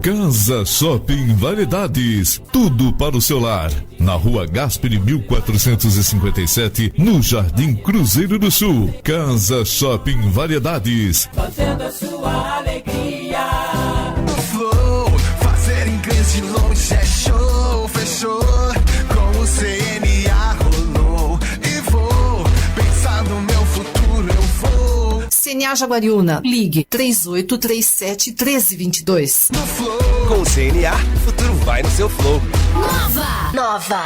Casa Shopping Variedades, tudo para o seu lar. Na Rua Gasperi 1457, no Jardim Cruzeiro do Sul. Casa Shopping Variedades. Fazendo a sua alegria. Flow, fazer inglês de longe é show, fechou. Com o CNA rolou e vou pensar no meu futuro, eu vou. CNA Jaguariúna, ligue 3837-1322. No Flow, com o CNA, o futuro vai no seu flow. Nova.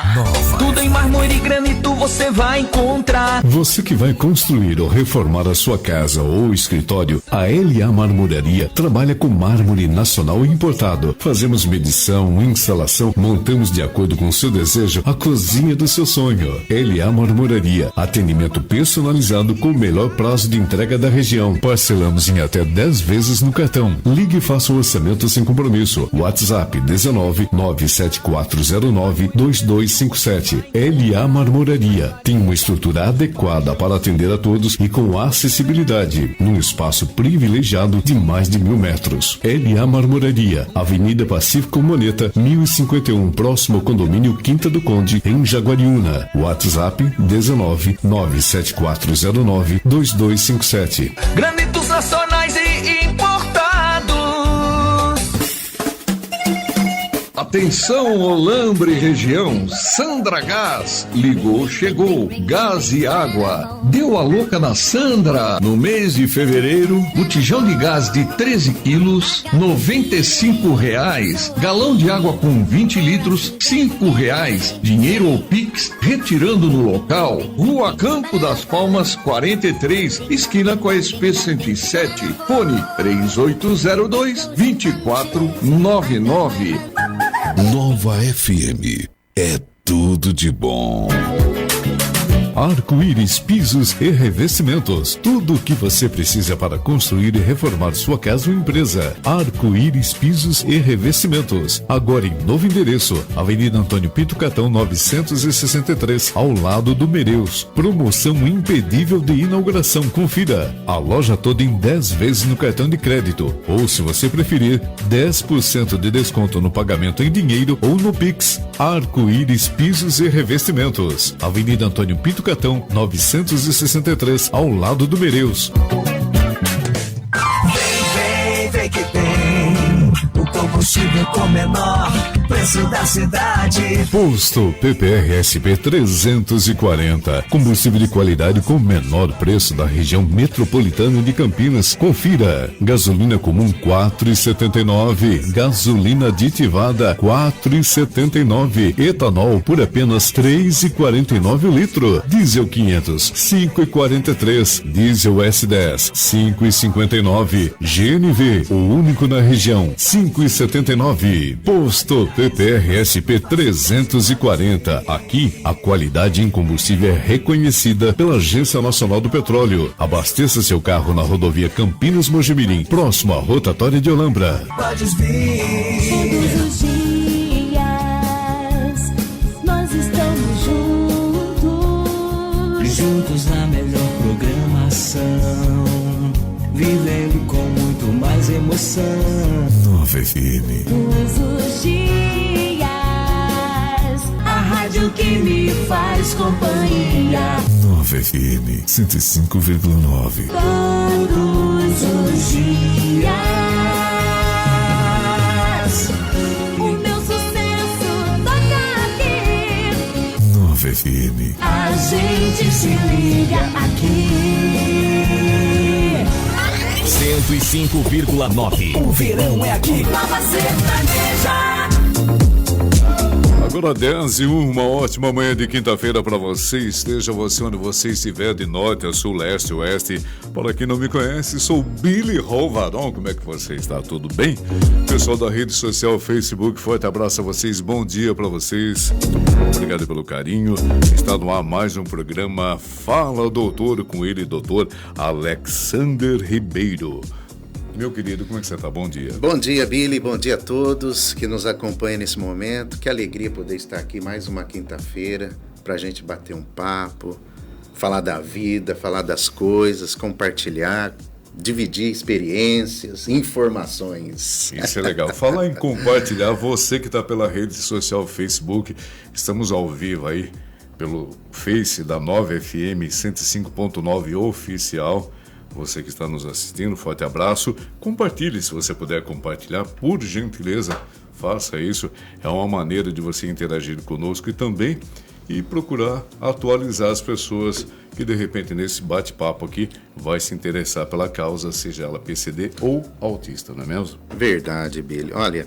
Tudo em mármore e granito você vai encontrar. Você que vai construir ou reformar a sua casa ou escritório, a LA Marmoraria trabalha com mármore nacional importado. Fazemos medição, instalação, montamos de acordo com o seu desejo a cozinha do seu sonho. LA Marmoraria, atendimento personalizado com o melhor prazo de entrega da região. Parcelamos em até 10 vezes no cartão. Ligue e faça o orçamento sem compromisso. WhatsApp 19 97409 2257. LA Marmoraria tem uma estrutura adequada para atender a todos e com acessibilidade, num espaço privilegiado de mais de 1000 metros. LA Marmoraria, Avenida Pacífico Moneta, 1051, próximo ao condomínio Quinta do Conde, em Jaguariúna. WhatsApp 19 97409 2257. Granitos nacionais e importados. Atenção, Olambre região, Sandra Gás, ligou, chegou, gás e água, deu a louca na Sandra. No mês de fevereiro, botijão de gás de 13 quilos, R$95, galão de água com 20 litros, R$5, dinheiro ou Pix, retirando no local, Rua Campo das Palmas, 43, esquina com a SP 107, fone 3802-2499. Nova FM é tudo de bom. Arco-Íris Pisos e Revestimentos. Tudo o que você precisa para construir e reformar sua casa ou empresa. Arco-Íris Pisos e Revestimentos. Agora em novo endereço, Avenida Antônio Pinto Catão 963, ao lado do Mereus. Promoção imperdível de inauguração. Confira. A loja toda em 10 vezes no cartão de crédito. Ou, se você preferir, 10% de desconto no pagamento em dinheiro ou no Pix. Arco-Íris Pisos e Revestimentos. Avenida Antônio Pinto Catão 963, ao lado do Mereus. Vem que tem o combustível com menor preço da cidade. Posto PPR-SP 340. Combustível de qualidade com menor preço da região metropolitana de Campinas. Confira. Gasolina comum 4,79. Gasolina aditivada 4,79. Etanol por apenas 3,49 o litro. Diesel 500 5,43. Diesel S10 5,59. GNV, o único na região, 5,79. Posto PPR-SP 340. Aqui, a qualidade em combustível é reconhecida pela Agência Nacional do Petróleo. Abasteça seu carro na rodovia Campinas-Mojimirim, próximo à rotatória de Olambra. Podes vir. Todos os dias nós estamos juntos na melhor programação, vivendo com muito mais emoção. Nova FM. Todos os dias, a rádio que me faz companhia. Nova FM 105,9. Todos os dias, o meu sucesso toca aqui. Nova FM. A gente se liga aqui. 105,9. O verão é aqui. Nova Sertaneja. Agora 10h01, uma ótima manhã de quinta-feira para você. Esteja você onde você estiver, de norte a sul, leste, oeste. Para quem não me conhece, sou Billy Rovaron. Como é que você está? Tudo bem? Pessoal da rede social Facebook, forte abraço a vocês. Bom dia para vocês. Obrigado pelo carinho. Está no ar mais um programa Fala Doutor, com ele, doutor Alexander Ribeiro. Meu querido, como é que você está? Bom dia. Bom dia, Billy. Bom dia a todos que nos acompanham nesse momento. Que alegria poder estar aqui mais uma quinta-feira para a gente bater um papo, falar da vida, falar das coisas, compartilhar dividir experiências, informações. Isso é legal. Falar em compartilhar, você que está pela rede social Facebook, estamos ao vivo aí pelo Face da 9FM 105.9 oficial. Você que está nos assistindo, forte abraço. Compartilhe, se você puder compartilhar, por gentileza, faça isso. É uma maneira de você interagir conosco e procurar atualizar as pessoas que de repente nesse bate-papo aqui vai se interessar pela causa, seja ela PCD ou autista, não é mesmo? Verdade, Billy. Olha,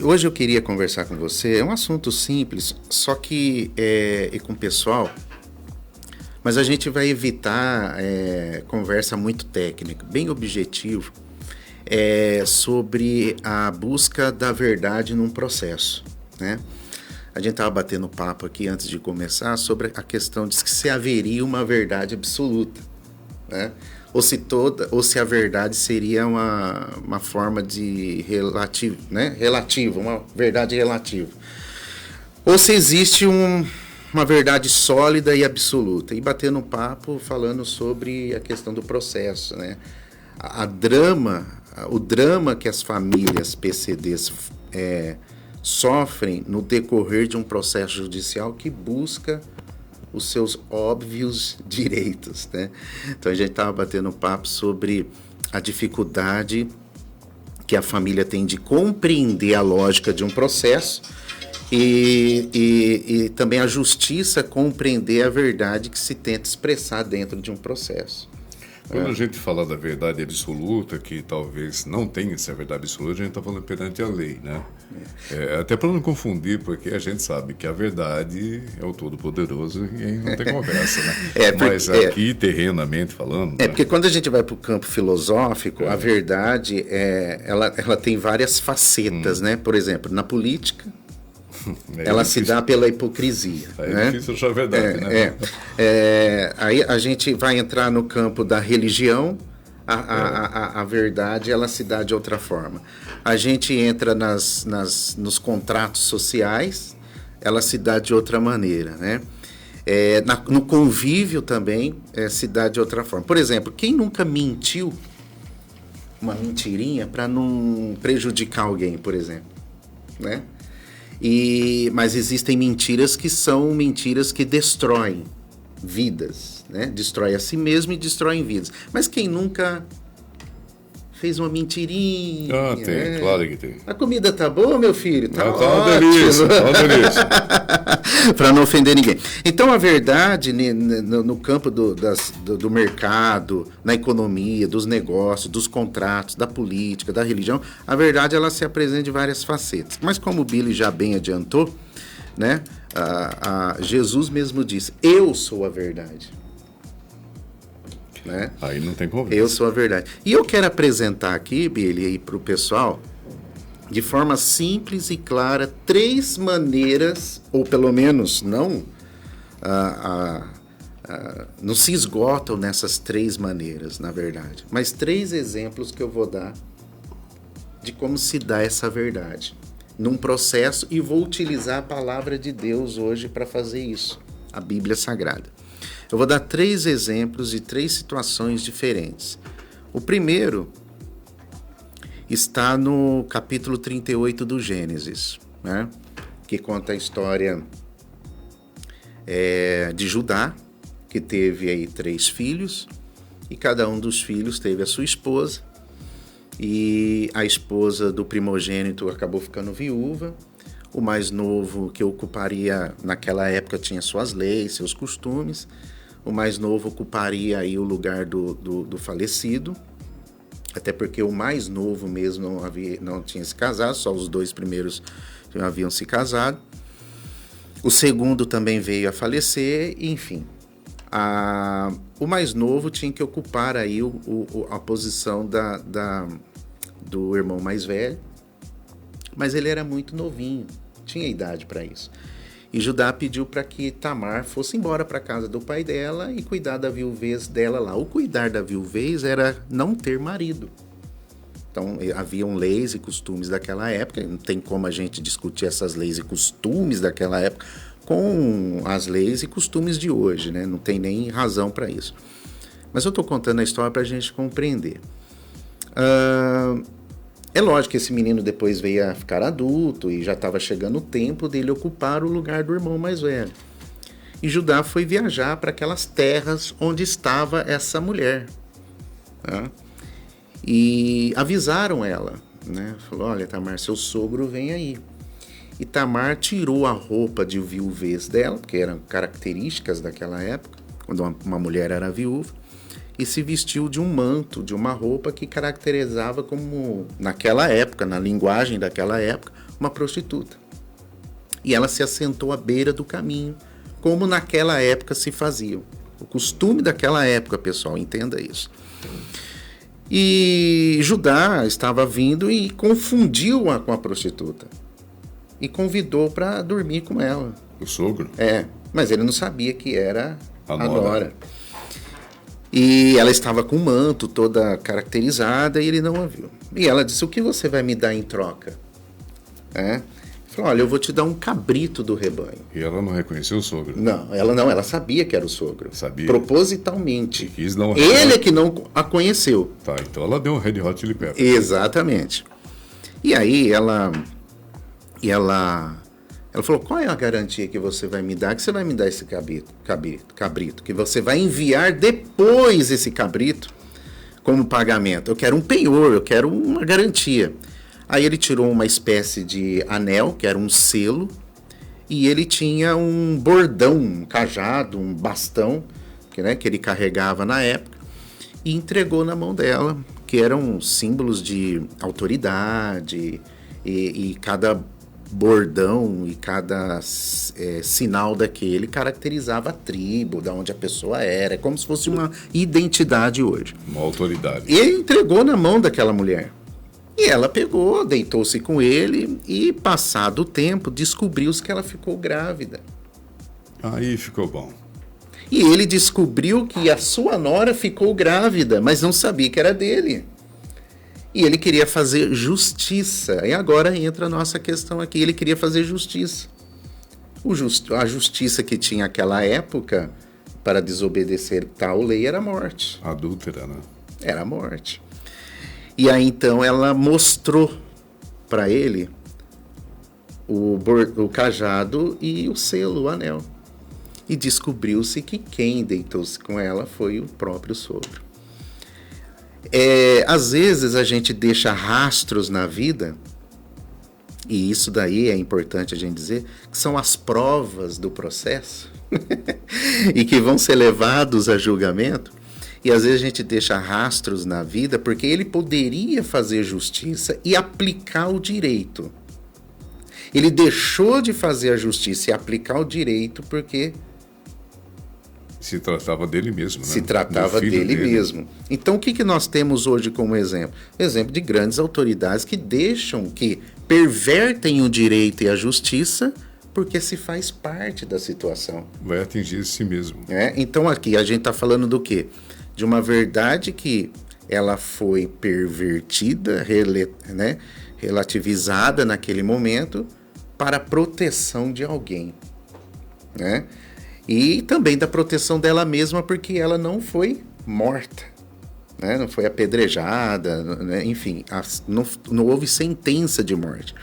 hoje eu queria conversar com você, é um assunto simples, só que e com o pessoal, mas a gente vai evitar conversa muito técnica, bem objetivo, sobre a busca da verdade num processo, né? A gente estava batendo papo aqui antes de começar sobre a questão de se haveria uma verdade absoluta, né? Ou se a verdade seria uma forma de relativo, né? Relativa, uma verdade relativa. Ou se existe uma verdade sólida e absoluta. E batendo um papo falando sobre a questão do processo, né? O drama que as famílias PCDs sofrem no decorrer de um processo judicial que busca os seus óbvios direitos, né? Então a gente estava batendo um papo sobre a dificuldade que a família tem de compreender a lógica de um processo e também a justiça compreender a verdade que se tenta expressar dentro de um processo. Quando a gente fala da verdade absoluta, que talvez não tenha essa verdade absoluta, a gente está falando perante a lei, né? Até para não confundir, porque a gente sabe que a verdade é o Todo-Poderoso e aí não tem conversa, né? Mas aqui, terrenamente falando... Porque quando a gente vai para o campo filosófico, a verdade, ela tem várias facetas, né? Por exemplo, na política... ela se dá pela hipocrisia. É difícil achar a verdade, né? Aí a gente vai entrar no campo da religião, a verdade ela se dá de outra forma. A gente entra nos contratos sociais, ela se dá de outra maneira, né? No convívio também se dá de outra forma. Por exemplo, quem nunca mentiu uma mentirinha para não prejudicar alguém, por exemplo, né? Mas existem mentiras que são mentiras que destroem vidas, né? Destrói a si mesmo e destroem vidas. Mas quem nunca fez uma mentirinha? Tem, claro que tem. A comida tá boa, meu filho? Tá uma delícia, uma delícia. Para não ofender ninguém. Então, a verdade no campo do mercado, na economia, dos negócios, dos contratos, da política, da religião, a verdade ela se apresenta de várias facetas. Mas como o Billy já bem adiantou, né, Jesus mesmo disse, eu sou a verdade. Né? Aí não tem conversa. Eu sou a verdade. E eu quero apresentar aqui, Billy, aí para o pessoal, de forma simples e clara, 3 maneiras, ou pelo menos não se esgotam nessas 3 maneiras, na verdade, mas 3 exemplos que eu vou dar de como se dá essa verdade num processo, e vou utilizar a palavra de Deus hoje para fazer isso, a Bíblia Sagrada. Eu vou dar 3 exemplos de 3 situações diferentes. O primeiro está no capítulo 38 do Gênesis, né? Que conta a história de Judá, que teve aí 3 filhos, e cada um dos filhos teve a sua esposa, e a esposa do primogênito acabou ficando viúva. O mais novo, que ocuparia, naquela época tinha suas leis, seus costumes, o mais novo ocuparia aí o lugar do falecido, até porque o mais novo mesmo não tinha se casado, só os 2 primeiros já haviam se casado. O segundo também veio a falecer, enfim. O mais novo tinha que ocupar aí a posição do irmão mais velho, mas ele era muito novinho, tinha idade para isso. E Judá pediu para que Tamar fosse embora para a casa do pai dela e cuidar da viuvez dela lá. O cuidar da viuvez era não ter marido. Então, haviam leis e costumes daquela época, não tem como a gente discutir essas leis e costumes daquela época com as leis e costumes de hoje, né? Não tem nem razão para isso. Mas eu estou contando a história para a gente compreender. É lógico que esse menino depois veio a ficar adulto e já estava chegando o tempo dele ocupar o lugar do irmão mais velho. E Judá foi viajar para aquelas terras onde estava essa mulher. Tá? E avisaram ela, né? Falou, olha, Tamar, seu sogro vem aí. E Tamar tirou a roupa de viuvez dela, porque eram características daquela época, quando uma mulher era viúva, e se vestiu de um manto, de uma roupa que caracterizava como, naquela época, na linguagem daquela época, uma prostituta. E ela se assentou à beira do caminho, como naquela época se fazia. O costume daquela época, pessoal, entenda isso. E Judá estava vindo e confundiu-a com a prostituta. E convidou para dormir com ela. O sogro? Mas ele não sabia que era a nora. E ela estava com o manto toda caracterizada e ele não a viu. E ela disse, o que você vai me dar em troca? Falou, olha, eu vou te dar um cabrito do rebanho. E ela não reconheceu o sogro? Não, ela sabia que era o sogro. Sabia? Propositalmente. E quis não... Ele é que não a conheceu. Tá, então ela deu um Red Hot Chili Peppers. Exatamente. E aí ela falou, qual é a garantia que você vai me dar? Que você vai me dar esse cabrito, que você vai enviar depois esse cabrito como pagamento. Eu quero um penhor, eu quero uma garantia. Aí ele tirou uma espécie de anel, que era um selo, e ele tinha um bordão, um cajado, um bastão, que ele carregava na época, e entregou na mão dela, que eram símbolos de autoridade, e cada bordão e cada sinal daquele caracterizava a tribo, de onde a pessoa era, como se fosse uma identidade hoje. Uma autoridade. E ele entregou na mão daquela mulher. E ela pegou, deitou-se com ele e, passado o tempo, descobriu-se que ela ficou grávida. Aí ficou bom. E ele descobriu que a sua nora ficou grávida, mas não sabia que era dele. E ele queria fazer justiça. E agora entra a nossa questão aqui. Ele queria fazer justiça. A justiça que tinha naquela época para desobedecer tal lei era a morte. Adúltera, né? Era a morte. E aí então ela mostrou para ele o cajado e o selo, o anel. E descobriu-se que quem deitou-se com ela foi o próprio sogro. Às vezes a gente deixa rastros na vida, e isso daí é importante a gente dizer, que são as provas do processo, e que vão ser levados a julgamento. E às vezes a gente deixa rastros na vida porque ele poderia fazer justiça e aplicar o direito. Ele deixou de fazer a justiça e aplicar o direito porque... se tratava dele mesmo, né? Se tratava dele mesmo. Então o que nós temos hoje como exemplo? Exemplo de grandes autoridades que pervertem o direito e a justiça porque se faz parte da situação. Vai atingir si mesmo. Então aqui a gente está falando do quê? De uma verdade que ela foi pervertida, relativizada naquele momento para a proteção de alguém, né? E também da proteção dela mesma, porque ela não foi morta, né? Não foi apedrejada, né? Enfim, não houve sentença de morte.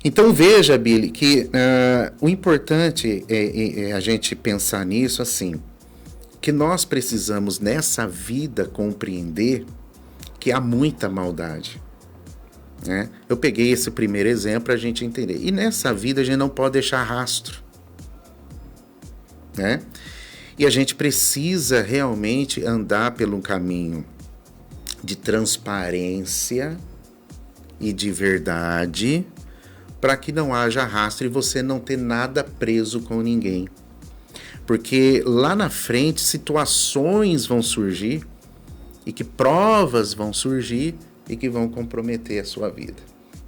Então veja, Billy, que o importante é a gente pensar nisso assim, que nós precisamos nessa vida compreender que há muita maldade. Né? Eu peguei esse primeiro exemplo para a gente entender. E nessa vida a gente não pode deixar rastro. Né? E a gente precisa realmente andar pelo caminho de transparência e de verdade para que não haja rastro e você não ter nada preso com ninguém. Porque lá na frente situações vão surgir e que provas vão surgir e que vão comprometer a sua vida.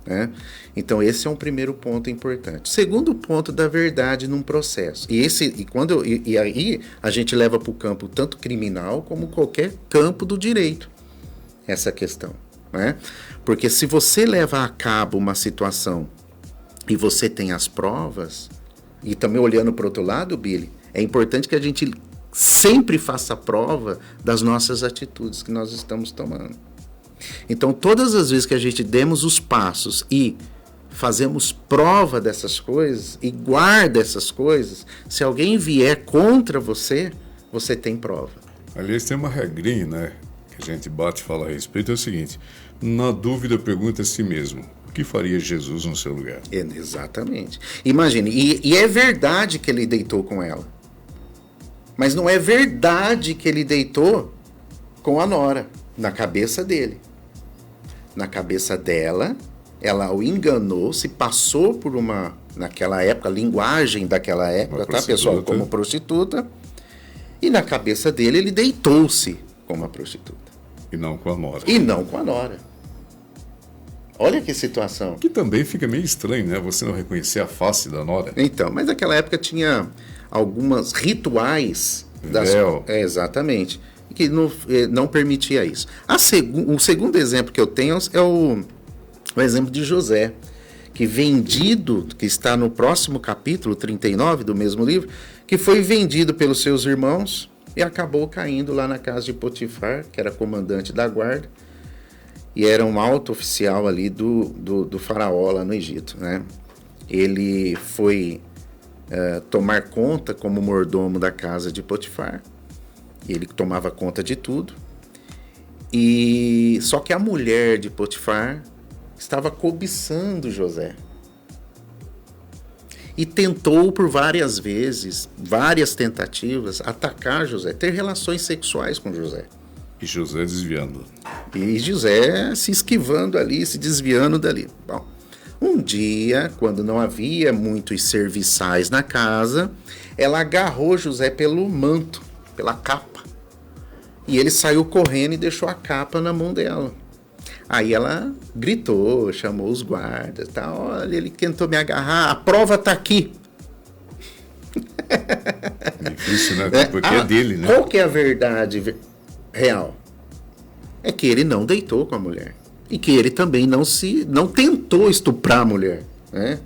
Né? Então esse é um primeiro ponto importante. Segundo ponto da verdade num processo. E aí a gente leva para o campo tanto criminal como qualquer campo do direito essa questão. Né? Porque se você leva a cabo uma situação e você tem as provas, e também olhando para o outro lado, Billy, é importante que a gente sempre faça prova das nossas atitudes que nós estamos tomando. Então, todas as vezes que a gente demos os passos e fazemos prova dessas coisas e guarda essas coisas, se alguém vier contra você, você tem prova. Aliás, tem uma regrinha, né, que a gente bate e fala a respeito, é o seguinte: na dúvida, pergunta a si mesmo: o que faria Jesus no seu lugar? Exatamente. Imagine, e é verdade que ele deitou com ela. Mas não é verdade que ele deitou com a nora, na cabeça dele. Na cabeça dela, ela o enganou, se passou por uma, naquela época, a linguagem daquela época, tá, pessoal? Como prostituta. E na cabeça dele, ele deitou-se com uma prostituta. E não com a nora. E não com a nora. Olha que situação. Que também fica meio estranho, né? Você não reconhecer a face da nora. Então, mas naquela época tinha algumas rituais. Exatamente. Que não permitia isso. O segundo exemplo que eu tenho é o exemplo de José, que vendido, que está no próximo capítulo 39 do mesmo livro, que foi vendido pelos seus irmãos e acabou caindo lá na casa de Potifar, que era comandante da guarda, e era um alto oficial ali do faraó lá no Egito, né? Ele foi tomar conta como mordomo da casa de Potifar. Ele tomava conta de tudo. E só que a mulher de Potifar estava cobiçando José. E tentou por várias vezes, várias tentativas, atacar José, ter relações sexuais com José. E José desviando. E José se esquivando ali, se desviando dali. Bom, um dia, quando não havia muitos serviçais na casa, ela agarrou José pelo manto, pela capa. E ele saiu correndo e deixou a capa na mão dela. Aí ela gritou, chamou os guardas, tá? Olha, ele tentou me agarrar, a prova tá aqui. Difícil, né? Porque é dele, né? Qual que é a verdade real? É que ele não deitou com a mulher. E que ele também não tentou estuprar a mulher, né?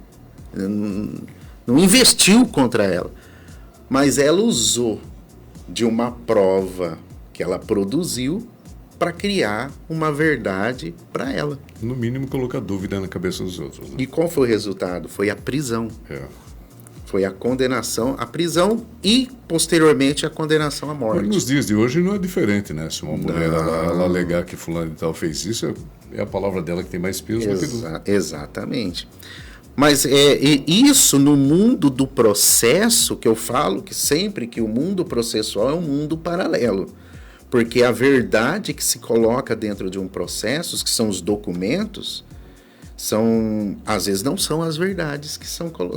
Não investiu contra ela. Mas ela usou de uma prova que ela produziu para criar uma verdade para ela. No mínimo, colocar dúvida na cabeça dos outros. Né? E qual foi o resultado? Foi a prisão. É. Foi a condenação, a prisão e, posteriormente, a condenação à morte. Mas nos dias de hoje não é diferente, né? Se uma mulher ela alegar que fulano e tal fez isso, é a palavra dela que tem mais peso do que do... Exatamente. Mas isso no mundo do processo, que eu falo que sempre que o mundo processual é um mundo paralelo. Porque a verdade que se coloca dentro de um processo, que são os documentos, às vezes não são as verdades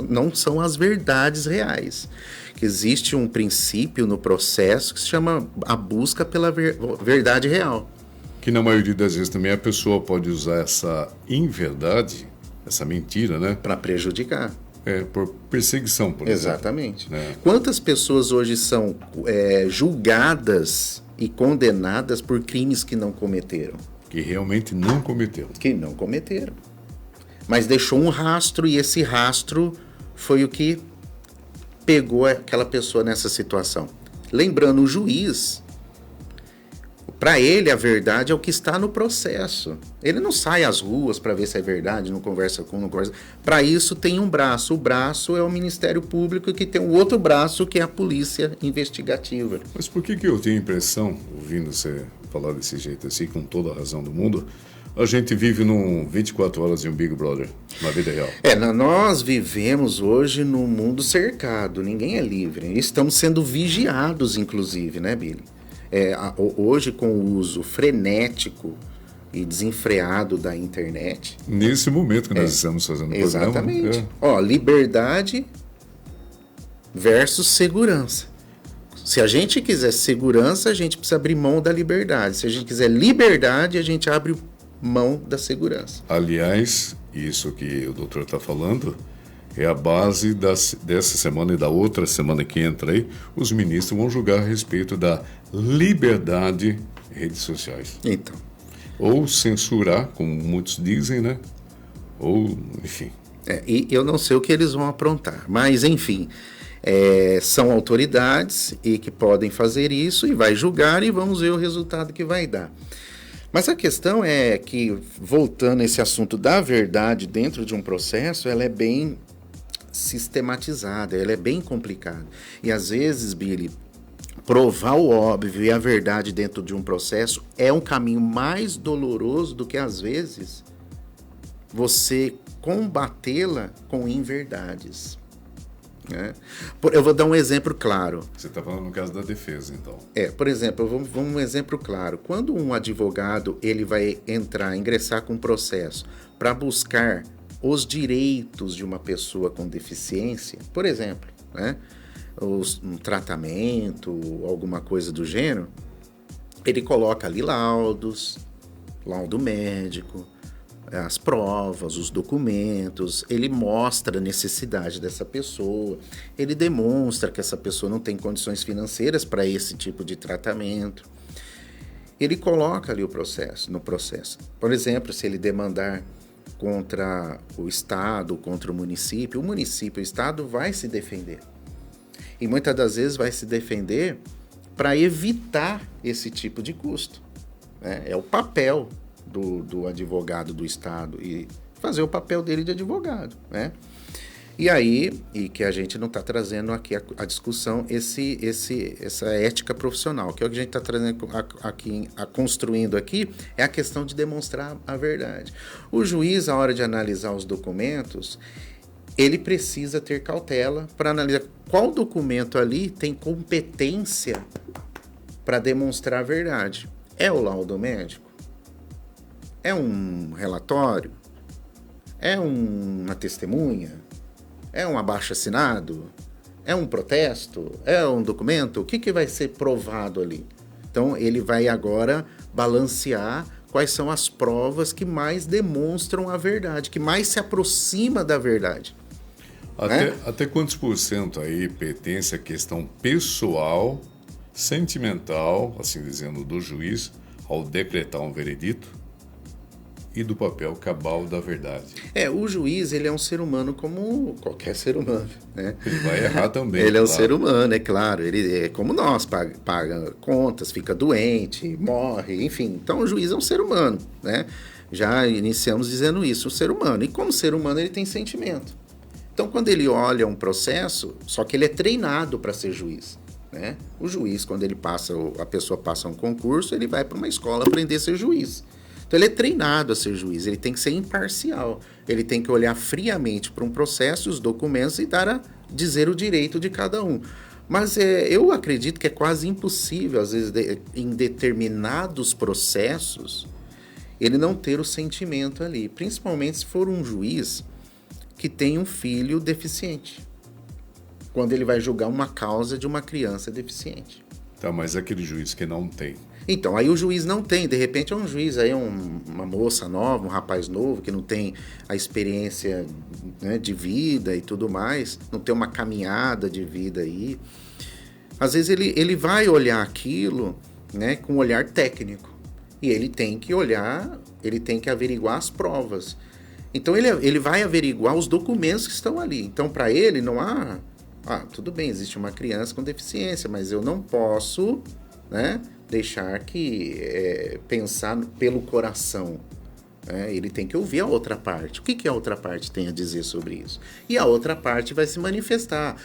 não são as verdades reais. Que existe um princípio no processo que se chama a busca pela verdade real. Que na maioria das vezes também a pessoa pode usar essa inverdade, essa mentira, né? Para prejudicar. Por perseguição, por exemplo. Exatamente. Né? Quantas pessoas hoje são julgadas e condenadas por crimes que não cometeram? Que realmente não cometeram. Que não cometeram. Mas deixou um rastro, e esse rastro foi o que pegou aquela pessoa nessa situação. Lembrando, o juiz, para ele a verdade é o que está no processo. Ele não sai às ruas para ver se é verdade, não conversa com, não conversa. Para isso tem um braço. O braço é o Ministério Público, que tem um outro braço que é a Polícia Investigativa. Mas por que eu tenho a impressão, ouvindo você falar desse jeito assim, com toda a razão do mundo, a gente vive num 24 horas de um Big Brother, na vida real? Nós vivemos hoje num mundo cercado, ninguém é livre. Estamos sendo vigiados, inclusive, né, Billy? Hoje, com o uso frenético e desenfreado da internet. Nesse momento que nós estamos fazendo o programa. Exatamente. Liberdade versus segurança. Se a gente quiser segurança, a gente precisa abrir mão da liberdade. Se a gente quiser liberdade, a gente abre mão da segurança. Aliás, isso que o doutor está falando é a base dessa semana e da outra semana que entra aí. Os ministros vão julgar a respeito da liberdade em redes sociais. Então. Ou censurar, como muitos dizem, né? Ou, enfim. E eu não sei o que eles vão aprontar. Mas, enfim, São autoridades e que podem fazer isso e vai julgar e vamos ver o resultado que vai dar. Mas a questão é que, voltando a esse assunto da verdade dentro de um processo, ela é bem sistematizada, ela é bem complicada. E às vezes, Billy, provar o óbvio e a verdade dentro de um processo é um caminho mais doloroso do que, às vezes, você combatê-la com inverdades. Né? Eu vou dar um exemplo claro. Você está falando no caso da defesa, então. Por exemplo, vamos um exemplo claro. Quando um advogado ele vai ingressar com um processo para buscar os direitos de uma pessoa com deficiência, por exemplo, né? Um tratamento, alguma coisa do gênero, ele coloca ali laudo médico, as provas, os documentos, ele mostra a necessidade dessa pessoa, ele demonstra que essa pessoa não tem condições financeiras para esse tipo de tratamento. Ele coloca ali no processo. Por exemplo, se ele demandar contra o Estado, contra o município, o Estado vai se defender. E muitas das vezes vai se defender para evitar esse tipo de custo. Né? É o papel do advogado do Estado e fazer o papel dele de advogado, né? E aí, e que a gente não está trazendo aqui a discussão, essa ética profissional, que é o que a gente está trazendo aqui, construindo aqui, é a questão de demonstrar a verdade. O juiz, na hora de analisar os documentos, ele precisa ter cautela para analisar qual documento ali tem competência para demonstrar a verdade. É o laudo médico? É um relatório? É uma testemunha? É um abaixo-assinado? É um protesto? É um documento? O que vai ser provado ali? Então, ele vai agora balancear quais são as provas que mais demonstram a verdade, que mais se aproxima da verdade. Até quantos % aí pertence a questão pessoal, sentimental, assim dizendo, do juiz ao decretar um veredito? E do papel cabal da verdade. O juiz, ele é um ser humano como qualquer ser humano, né? Ele vai errar também. Ele é um ser humano, é claro. Ele é como nós, paga contas, fica doente, morre, enfim. Então, o juiz é um ser humano, né? Já iniciamos dizendo isso, o ser humano. E como ser humano, ele tem sentimento. Então, quando ele olha um processo, só que ele é treinado para ser juiz, né? O juiz, quando a pessoa passa um concurso, ele vai para uma escola aprender a ser juiz. Então, ele é treinado a ser juiz, ele tem que ser imparcial, ele tem que olhar friamente para um processo, os documentos e dizer o direito de cada um. Mas eu acredito que é quase impossível, às vezes, em determinados processos, ele não ter o sentimento ali, principalmente se for um juiz que tem um filho deficiente, quando ele vai julgar uma causa de uma criança deficiente. Tá, mas aquele juiz que não tem. Então, aí o juiz não tem, de repente é um juiz, aí uma moça nova, um rapaz novo, que não tem a experiência, né, de vida e tudo mais, não tem uma caminhada de vida aí. Às vezes ele vai olhar aquilo, né, com um olhar técnico, e ele tem que olhar, ele tem que averiguar as provas. Então, ele vai averiguar os documentos que estão ali. Então, para ele, não há... tudo bem, existe uma criança com deficiência, mas eu não posso, né, deixar que pensar pelo coração. Ele tem que ouvir a outra parte. O que a outra parte tem a dizer sobre isso? E a outra parte vai se manifestar.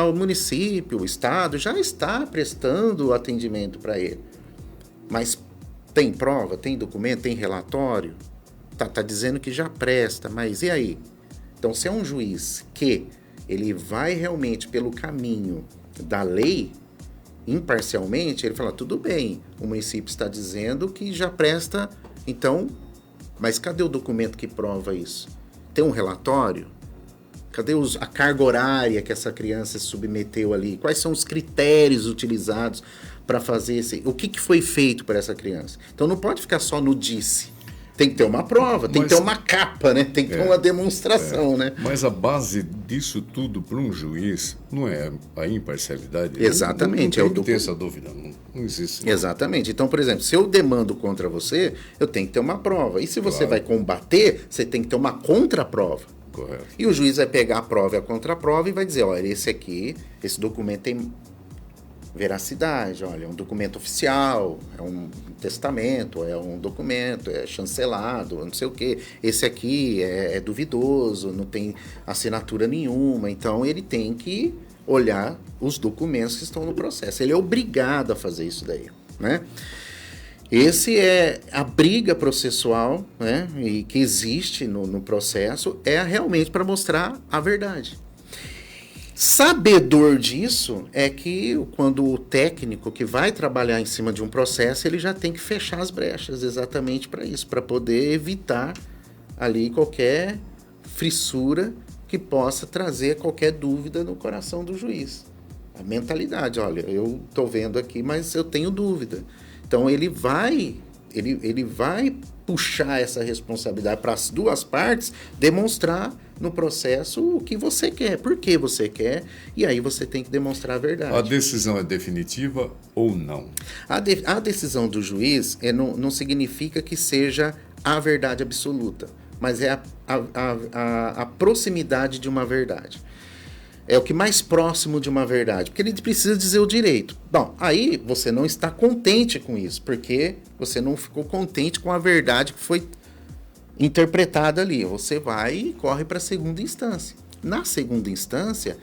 O município, o Estado já está prestando atendimento para ele. Mas tem prova, tem documento, tem relatório? Tá dizendo que já presta, mas e aí? Então, se é um juiz que ele vai realmente pelo caminho da lei, imparcialmente, ele fala, tudo bem, o município está dizendo que já presta, então, mas cadê o documento que prova isso? Tem um relatório? Cadê a carga horária que essa criança se submeteu ali? Quais são os critérios utilizados para fazer o que foi feito para essa criança? Então, não pode ficar só no disse. Tem que ter uma prova, tem que ter uma capa, né? Tem que ter uma demonstração, né? Mas a base disso tudo para um juiz não é a imparcialidade. Exatamente. Não tem que ter essa dúvida, não existe. Não. Exatamente. Então, por exemplo, se eu demando contra você, eu tenho que ter uma prova. E se você vai combater, você tem que ter uma contraprova. Correto. E o juiz vai pegar a prova e a contraprova e vai dizer, olha, esse documento tem veracidade, olha, é um documento oficial, é um testamento, é um documento, é chancelado, não sei o quê. Esse aqui é duvidoso, não tem assinatura nenhuma, então ele tem que olhar os documentos que estão no processo. Ele é obrigado a fazer isso daí, né? Esse é a briga processual, né, e que existe no processo, é realmente para mostrar a verdade. Sabedor disso é que quando o técnico que vai trabalhar em cima de um processo, ele já tem que fechar as brechas exatamente para isso, para poder evitar ali qualquer fissura que possa trazer qualquer dúvida no coração do juiz. A mentalidade, olha, eu estou vendo aqui, mas eu tenho dúvida. Então ele vai puxar essa responsabilidade para as duas partes, demonstrar no processo o que você quer, por que você quer, e aí você tem que demonstrar a verdade. A decisão é definitiva ou não? A decisão do juiz não significa que seja a verdade absoluta, mas é a proximidade de uma verdade. É o que mais próximo de uma verdade, porque ele precisa dizer o direito. Bom, aí você não está contente com isso, porque você não ficou contente com a verdade que foi interpretada ali. Você vai e corre para a segunda instância. Na segunda instância,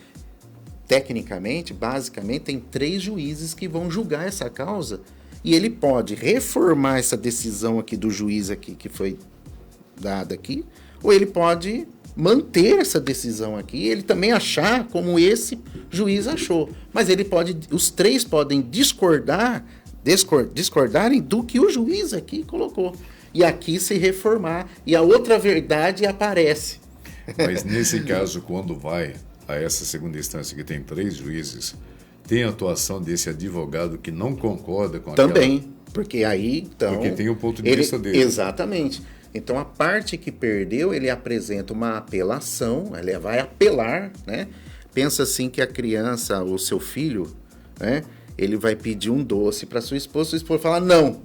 tecnicamente, basicamente, tem 3 juízes que vão julgar essa causa, e ele pode reformar essa decisão aqui do juiz aqui, que foi dada aqui, ou ele pode manter essa decisão aqui, ele também achar como esse juiz achou. Mas os 3 podem discordarem do que o juiz aqui colocou. E aqui se reformar, e a outra verdade aparece. Mas nesse caso, quando vai a essa segunda instância que tem 3 juízes, tem a atuação desse advogado que não concorda com aquela... Também, porque aí, então... Porque tem o ponto de vista dele. Exatamente. Então, a parte que perdeu, ele apresenta uma apelação, ele vai apelar, né? Pensa assim que a criança, o seu filho, né? Ele vai pedir um doce para sua esposa fala não.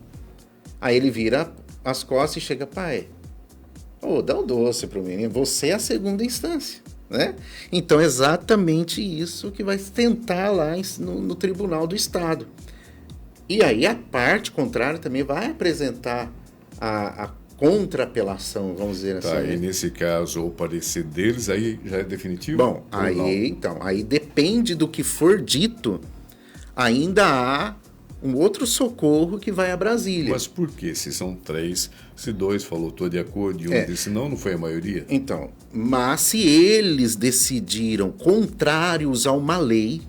Aí ele vira as costas e chega, pai, dá um doce para o menino, você é a segunda instância, né? Então, é exatamente isso que vai tentar lá no Tribunal do Estado. E aí, a parte contrária também vai apresentar a contra-apelação, vamos dizer assim. Tá, e nesse caso, o parecer deles aí já é definitivo? Bom, aí depende do que for dito, ainda há um outro socorro que vai a Brasília. Mas por quê? Se são 3, se 2 falou tô de acordo e um disse não foi a maioria? Então, mas se eles decidiram contrários a uma lei,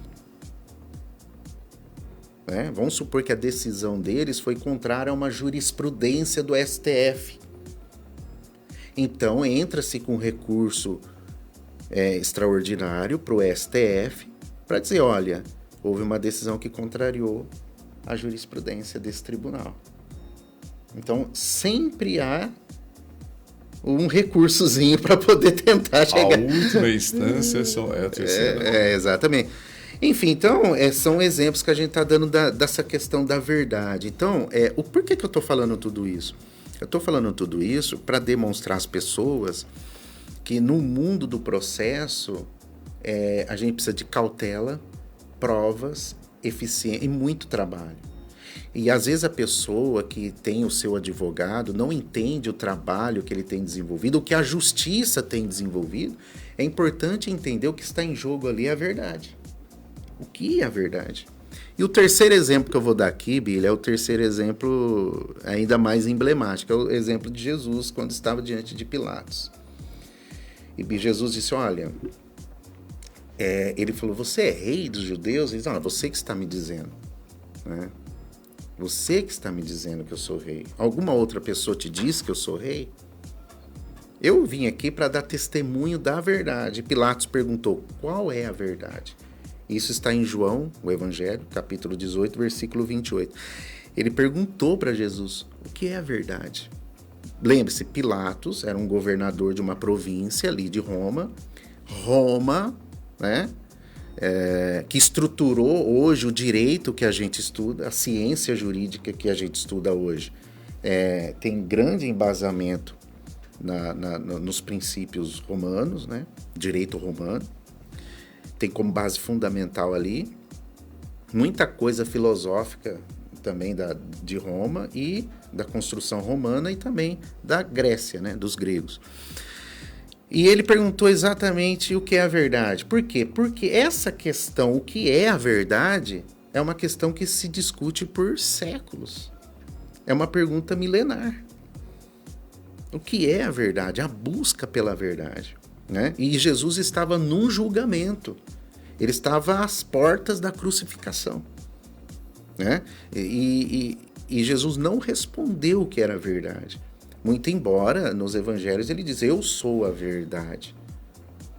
né, vamos supor que a decisão deles foi contrária a uma jurisprudência do STF. Então, entra-se com recurso extraordinário para o STF para dizer, olha, houve uma decisão que contrariou a jurisprudência desse tribunal. Então, sempre há um recursozinho para poder tentar chegar... A última instância é a terceira. Exatamente. Enfim, então, são exemplos que a gente está dando dessa questão da verdade. Então, por que eu estou falando tudo isso? Eu estou falando tudo isso para demonstrar às pessoas que no mundo do processo a gente precisa de cautela, provas, eficiência e muito trabalho. E às vezes a pessoa que tem o seu advogado não entende o trabalho que ele tem desenvolvido, o que a justiça tem desenvolvido. É importante entender o que está em jogo ali é a verdade. O que é a verdade? E o terceiro exemplo que eu vou dar aqui, Billy, é o terceiro exemplo ainda mais emblemático. É o exemplo de Jesus, quando estava diante de Pilatos. E Jesus disse, olha... ele falou, você é rei dos judeus? Ele disse, não, você que está me dizendo. Né? Você que está me dizendo que eu sou rei. Alguma outra pessoa te disse que eu sou rei? Eu vim aqui para dar testemunho da verdade. Pilatos perguntou, qual é a verdade? Isso está em João, o Evangelho, capítulo 18, versículo 28. Ele perguntou para Jesus, o que é a verdade? Lembre-se, Pilatos era um governador de uma província ali de Roma. Roma, né, que estruturou hoje o direito que a gente estuda, a ciência jurídica que a gente estuda hoje. Tem grande embasamento nos princípios romanos, né? Direito romano. Tem como base fundamental ali muita coisa filosófica também de Roma e da construção romana e também da Grécia, né? Dos gregos. E ele perguntou exatamente o que é a verdade. Por quê? Porque essa questão, o que é a verdade, é uma questão que se discute por séculos. É uma pergunta milenar. O que é a verdade? A busca pela verdade, né? E Jesus estava num julgamento. Ele estava às portas da crucificação, né? E Jesus não respondeu o que era a verdade. Muito embora nos evangelhos ele diz, eu sou a verdade.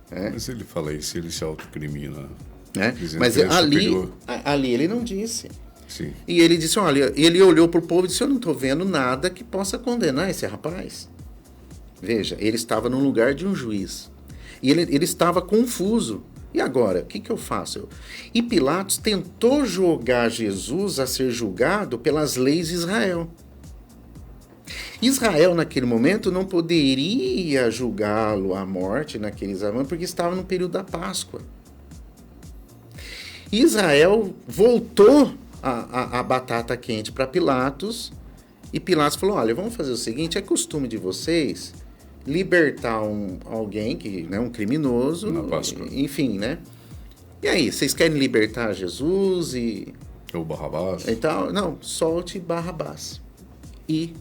Né? Mas ele fala isso, ele se autocrimina. Né? Dizendo Mas que ele é superior. ali ele não disse. Sim. E ele disse, olha, ele olhou para o povo e disse, eu não estou vendo nada que possa condenar esse rapaz. Veja, ele estava no lugar de um juiz. E ele estava confuso. E agora, o que eu faço? E Pilatos tentou jogar Jesus a ser julgado pelas leis de Israel. Israel, naquele momento, não poderia julgá-lo à morte naquele exame, porque estava no período da Páscoa. Israel voltou a batata quente para Pilatos, e Pilatos falou, olha, vamos fazer o seguinte, é costume de vocês libertar alguém, um criminoso, na Páscoa. Enfim, né? E aí, vocês querem libertar Jesus e... Ou Barrabás. E tal? Não, solte Barrabás. E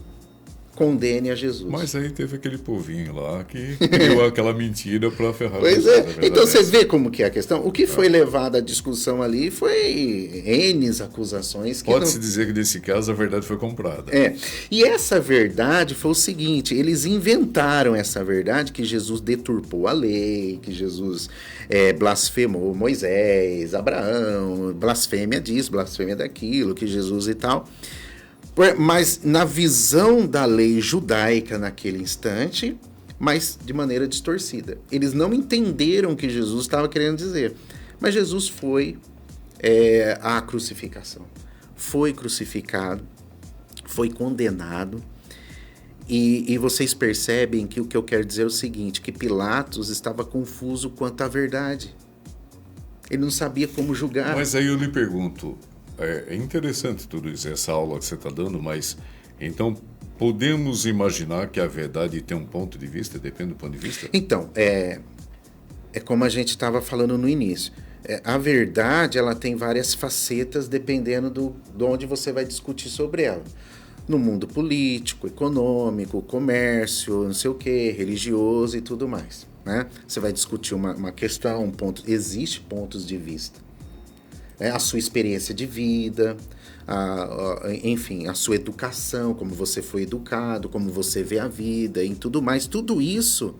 condene a Jesus. Mas aí teve aquele povinho lá que criou aquela mentira para ferrar. Pois é. Então vocês veem como que é a questão. O que foi levado à discussão ali foi N acusações. Pode-se dizer que nesse caso a verdade foi comprada. É. E essa verdade foi o seguinte, eles inventaram essa verdade que Jesus deturpou a lei, que Jesus blasfemou Moisés, Abraão, blasfêmia disso, blasfêmia daquilo, que Jesus e tal... Mas na visão da lei judaica naquele instante, mas de maneira distorcida. Eles não entenderam o que Jesus estava querendo dizer. Mas Jesus foi à crucificação. Foi crucificado, foi condenado. E vocês percebem que o que eu quero dizer é o seguinte, que Pilatos estava confuso quanto à verdade. Ele não sabia como julgar. Mas aí eu lhe pergunto... É interessante tudo isso, essa aula que você está dando, mas então podemos imaginar que a verdade tem um ponto de vista, depende do ponto de vista? Então, é como a gente estava falando no início. A verdade ela tem várias facetas dependendo de onde você vai discutir sobre ela. No mundo político, econômico, comércio, não sei o que, religioso e tudo mais. Né? Você vai discutir uma questão, um ponto. Existem pontos de vista. A sua experiência de vida, enfim, a sua educação, como você foi educado, como você vê a vida e tudo mais. Tudo isso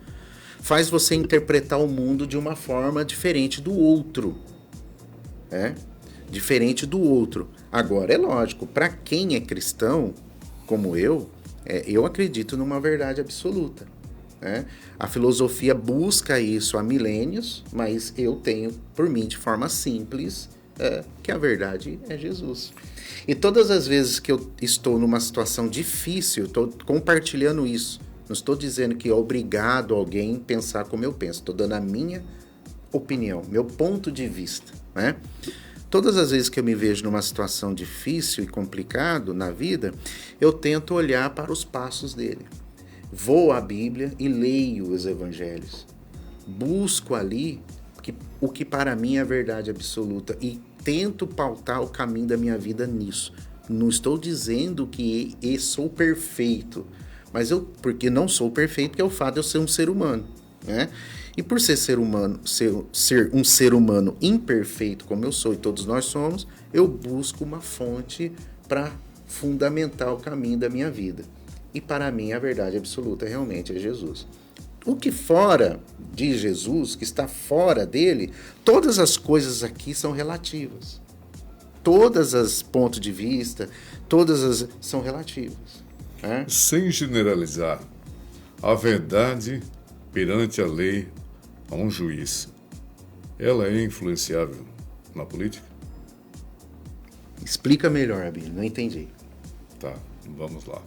faz você interpretar o mundo de uma forma diferente do outro. Diferente do outro. Agora, é lógico, para quem é cristão, como eu acredito numa verdade absoluta. A filosofia busca isso há milênios, mas eu tenho, por mim, de forma simples... que a verdade é Jesus. E todas as vezes que eu estou numa situação difícil, estou compartilhando isso. Não estou dizendo que é obrigado alguém pensar como eu penso. Estou dando a minha opinião, meu ponto de vista. Né? Todas as vezes que eu me vejo numa situação difícil e complicado na vida, eu tento olhar para os passos dele. Vou à Bíblia e leio os evangelhos. Busco ali o que para mim é a verdade absoluta e tento pautar o caminho da minha vida nisso. Não estou dizendo que sou perfeito, mas porque não sou perfeito, que é o fato de eu ser um ser humano, né? E por ser humano, ser um ser humano imperfeito como eu sou e todos nós somos, eu busco uma fonte para fundamentar o caminho da minha vida. E para mim a verdade absoluta realmente é Jesus. O que fora de Jesus, que está fora dele, todas as coisas aqui são relativas. Todas as pontos de vista, são relativas. Sem generalizar, a verdade perante a lei a um juiz, ela é influenciável na política? Explica melhor, Abílio, não entendi. Tá, vamos lá.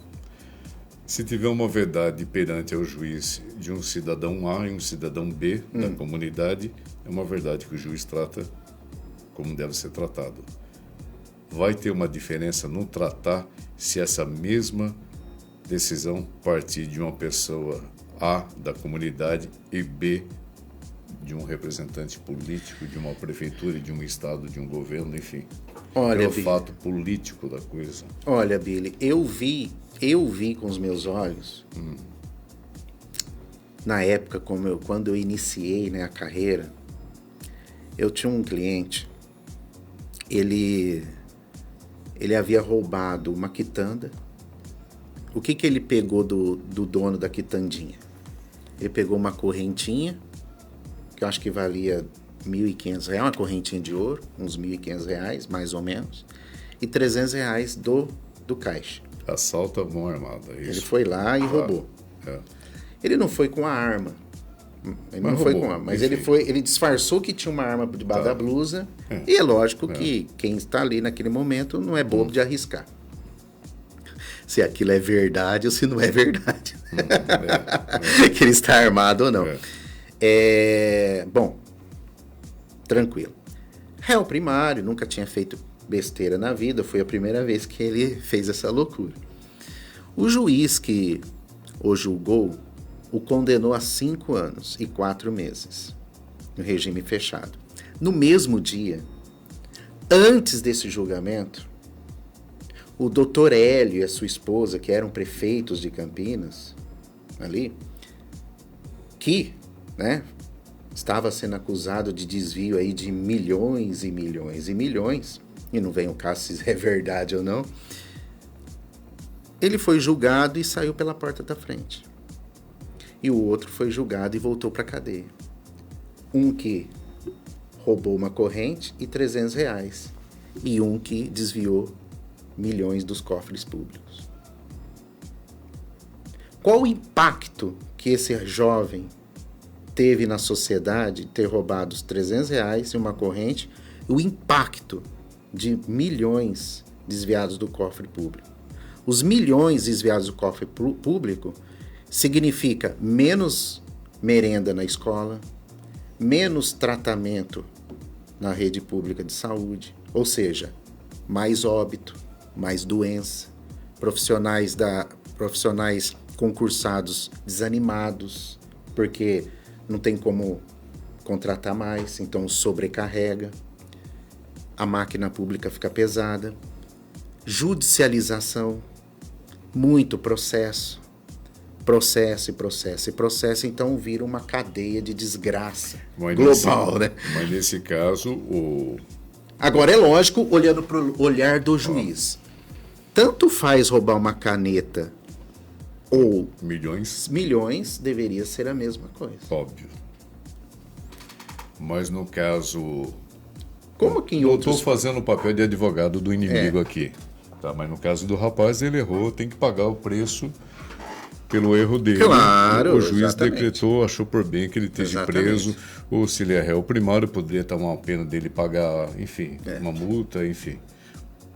Se tiver uma verdade perante ao juiz de um cidadão A e um cidadão B da comunidade, é uma verdade que o juiz trata como deve ser tratado. Vai ter uma diferença no tratar se essa mesma decisão partir de uma pessoa A da comunidade e B de um representante político, de uma prefeitura, de um estado, de um governo, enfim. Olha, é o Billy, fato político da coisa. Olha, Billy, eu vi com os meus olhos, na época, quando eu iniciei, né, a carreira, eu tinha um cliente, ele havia roubado uma quitanda. O que ele pegou do dono da quitandinha? Ele pegou uma correntinha, que eu acho que valia R$1.500, uma correntinha de ouro, uns R$1.500, mais ou menos, e R$300 do caixa. Assalto à mão armada, é isso. Ele foi lá e roubou. É. Ele não foi com a arma. Mas ele disfarçou que tinha uma arma debaixo da blusa. E é lógico que quem está ali naquele momento não é bobo de arriscar. Se aquilo é verdade ou se não é verdade. Que ele está armado ou não. Bom, tranquilo. Réu primário, nunca tinha feito besteira na vida, foi a primeira vez que ele fez essa loucura. O juiz que o julgou o condenou a 5 anos e 4 meses no regime fechado. No mesmo dia, antes desse julgamento, o doutor Hélio e a sua esposa, que eram prefeitos de Campinas, ali, que, né, estava sendo acusado de desvio aí de milhões e milhões e milhões, e não vem o caso se é verdade ou não, ele foi julgado e saiu pela porta da frente. E o outro foi julgado e voltou para a cadeia. Um que roubou uma corrente e R$300, e um que desviou milhões dos cofres públicos. Qual o impacto que esse jovem teve na sociedade ter roubado os R$300 e uma corrente, o impacto de milhões desviados do cofre público? Os milhões desviados do cofre público significa menos merenda na escola, menos tratamento na rede pública de saúde, ou seja, mais óbito, mais doença, profissionais concursados desanimados, porque não tem como contratar mais, então sobrecarrega, a máquina pública fica pesada, judicialização, muito processo, então vira uma cadeia de desgraça global, né? Mas nesse caso, Agora é lógico, olhando para o olhar do juiz, tanto faz roubar uma caneta ou milhões, deveria ser a mesma coisa. Óbvio. Mas no caso... Como que em eu outros... estou fazendo o papel de advogado do inimigo aqui. Tá, mas no caso do rapaz, ele errou, tem que pagar o preço pelo erro dele. Claro, o juiz exatamente. decretou, achou por bem que ele esteja preso, ou se ele é réu primário, poderia tomar uma pena dele pagar, enfim, uma multa, enfim.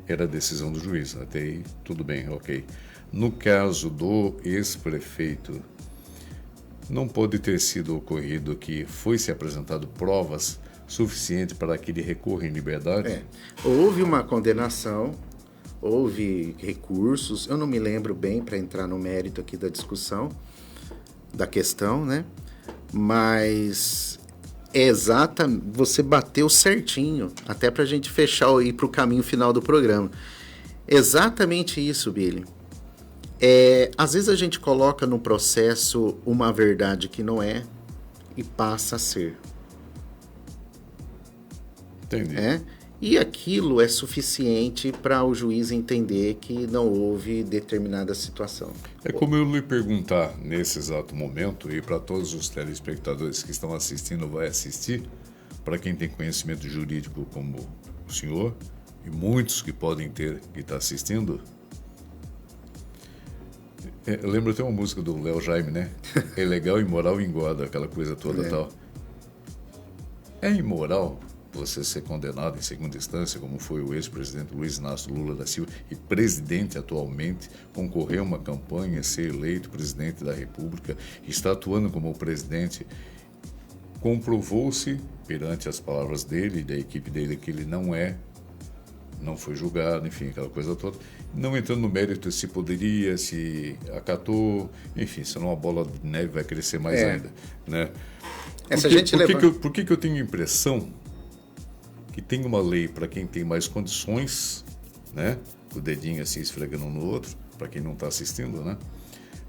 Era a decisão do juiz, até aí tudo bem, ok. No caso do ex-prefeito, não pode ter sido ocorrido que foi-se apresentado provas suficientes para que ele recorra em liberdade? Houve uma condenação, houve recursos, eu não me lembro bem para entrar no mérito aqui da discussão, da questão, né? Mas você bateu certinho, até para a gente fechar e ir para o caminho final do programa. Exatamente isso, Billy. Às vezes a gente coloca no processo uma verdade que não é e passa a ser. Entendi. E aquilo é suficiente para o juiz entender que não houve determinada situação. É como eu lhe perguntar nesse exato momento, e para todos os telespectadores que estão assistindo, vai assistir, para quem tem conhecimento jurídico como o senhor, e muitos que podem ter que está assistindo. Eu lembro até uma música do Léo Jaime, né? É legal, imoral e engorda, aquela coisa toda tal. É imoral você ser condenado em segunda instância, como foi o ex-presidente Luiz Inácio Lula da Silva, e presidente atualmente, concorrer a uma campanha, ser eleito presidente da República, está atuando como presidente, comprovou-se, perante as palavras dele e da equipe dele, que ele não foi julgado, enfim, aquela coisa toda. Não entrando no mérito se poderia, se acatou, enfim, senão a bola de neve vai crescer mais ainda, né? Por que eu tenho a impressão que tem uma lei para quem tem mais condições, né? O dedinho assim esfregando um no outro, para quem não está assistindo, né?